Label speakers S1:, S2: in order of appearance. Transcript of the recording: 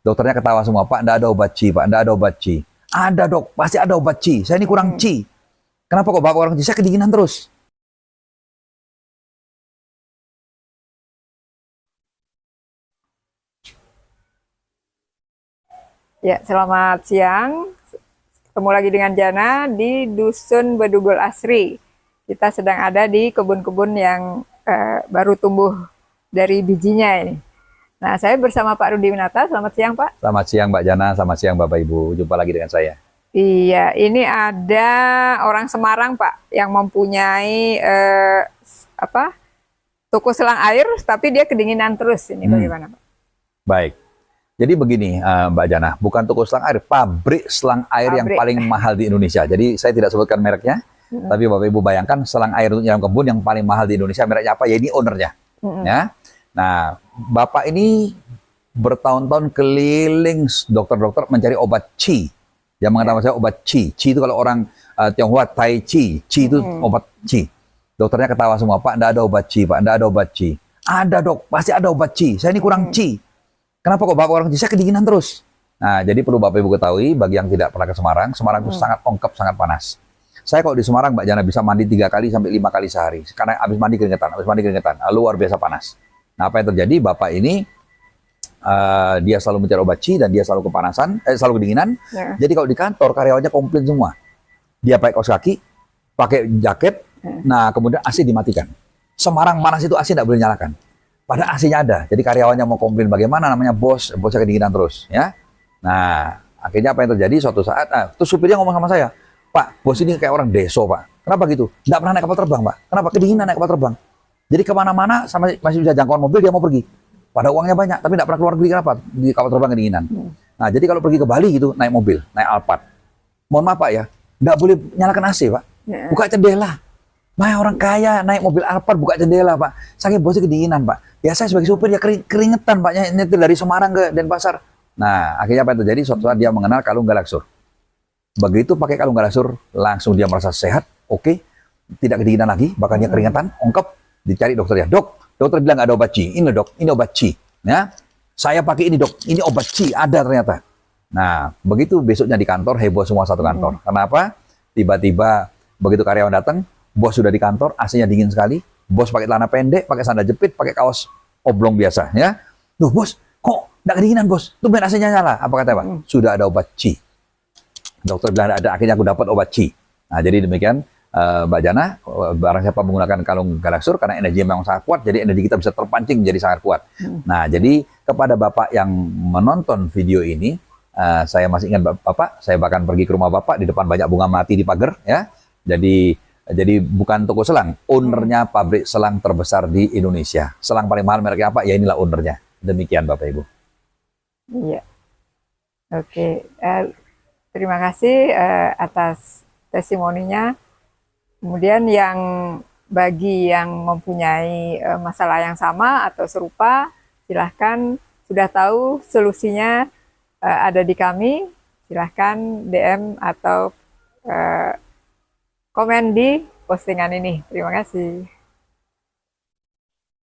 S1: Dokternya ketawa semua, Pak, enggak ada obat Ci, Pak, enggak ada obat Ci. Ada dok, pasti ada obat Ci. Saya ini kurang Ci. Kenapa kok Bapak orang Ci? Saya kedinginan terus.
S2: Ya, selamat siang. Ketemu lagi dengan Jana di Dusun Bedugul Asri. Kita sedang ada di kebun-kebun yang baru tumbuh dari bijinya ini. Nah, saya bersama Pak Rudi Winata. Selamat siang, Pak.
S1: Selamat siang Mbak Jana, selamat siang Bapak Ibu. Jumpa lagi dengan saya.
S2: Iya, ini ada orang Semarang, Pak, yang mempunyai toko selang air, tapi dia kedinginan terus. Ini bagaimana, Pak?
S1: Baik. Jadi begini Mbak Jana, bukan toko selang air, pabrik selang air yang paling mahal di Indonesia. Jadi saya tidak sebutkan mereknya, tapi Bapak Ibu bayangkan selang air untuk nyiram kebun yang paling mahal di Indonesia, mereknya apa? Ya ini ownernya. Ya. Nah, Bapak ini bertahun-tahun keliling dokter-dokter mencari obat Ci. Dia mengatakan saya obat Ci. Ci itu kalau orang Tionghoa Tai Chi. Ci itu obat Ci. Dokternya ketawa semua, Pak, enggak ada obat Ci, Pak, enggak ada obat Ci. Ada dok, pasti ada obat Ci. Saya ini kurang Ci. Kenapa kok Bapak orang Ci? Saya kedinginan terus. Nah, jadi perlu Bapak Ibu ketahui, bagi yang tidak pernah ke Semarang, Semarang itu sangat ongkap, sangat panas. Saya kalau di Semarang, Mbak Jana, bisa mandi 3 kali sampai 5 kali sehari. Karena habis mandi keringetan, luar biasa panas. Nah, apa yang terjadi? Bapak ini dia selalu mencari obat Ci dan dia selalu kepanasan, selalu kedinginan. Jadi kalau di kantor karyawannya komplain semua. Dia pakai kaos kaki, pakai jaket, nah kemudian AC dimatikan. Semarang panas itu AC tidak boleh nyalakan. Padahal AC-nya ada. Jadi karyawannya mau komplain bagaimana, namanya bosnya kedinginan terus, ya. Nah, akhirnya apa yang terjadi suatu saat, terus supirnya ngomong sama saya, Pak, bos ini kayak orang deso, Pak. Kenapa gitu? Nggak pernah naik kapal terbang, Pak. Kenapa? Kedinginan naik kapal terbang. Jadi kemana-mana sama masih bisa jangkauan mobil, dia mau pergi. Pada uangnya banyak, tapi nggak pernah keluar negeri. Kenapa? Di kapal terbang kedinginan. Nah, jadi kalau pergi ke Bali gitu, naik mobil, naik Alphard. Mohon maaf, Pak ya, nggak boleh nyalakan AC, Pak. Buka jendela. Orang kaya naik mobil Alphard buka jendela, Pak. Saking bosnya kedinginan, Pak. Ya saya sebagai supir ya keringetan, Pak. Nyetir dari Semarang ke Denpasar. Nah, akhirnya apa yang terjadi? Suatu saat dia mengenal kalung Galaksur. Begitu pakai kalung Galaksur, langsung dia merasa sehat, oke. Tidak kedinginan lagi, bahkan dia keringetan, ongkep. Dicari dokternya. Dok, dokter bilang ada obat Ci. Ini dok, ini obat Ci. Ya, saya pakai ini dok, ini obat Ci. Ada ternyata. Nah, begitu besoknya di kantor, heboh semua satu kantor. Kenapa? Tiba-tiba begitu karyawan datang, bos sudah di kantor, AC-nya dingin sekali. Bos pakai celana pendek, pakai sandal jepit, pakai kaos oblong biasa, ya. Duh, bos, kok nggak kedinginan, bos? Tuh AC-nya nyala. Apa kata Pak? Sudah ada obat Ci. Dokter bilang ada, akhirnya aku dapat obat Ci. Nah, jadi demikian Mbak Jana, barang siapa menggunakan kalung Galaksur karena energi memang sangat kuat, jadi energi kita bisa terpancing menjadi sangat kuat. Nah, jadi kepada Bapak yang menonton video ini, saya masih ingat Bapak, saya bahkan pergi ke rumah Bapak, di depan banyak bunga melati di pagar, ya. Jadi bukan toko selang, ownernya pabrik selang terbesar di Indonesia. Selang paling mahal mereknya apa? Ya inilah ownernya. Demikian Bapak Ibu.
S2: Iya. Oke. Terima kasih atas testimoninya. Kemudian bagi yang mempunyai masalah yang sama atau serupa, silahkan sudah tahu solusinya ada di kami. Silahkan DM atau komen di postingan ini. Terima kasih.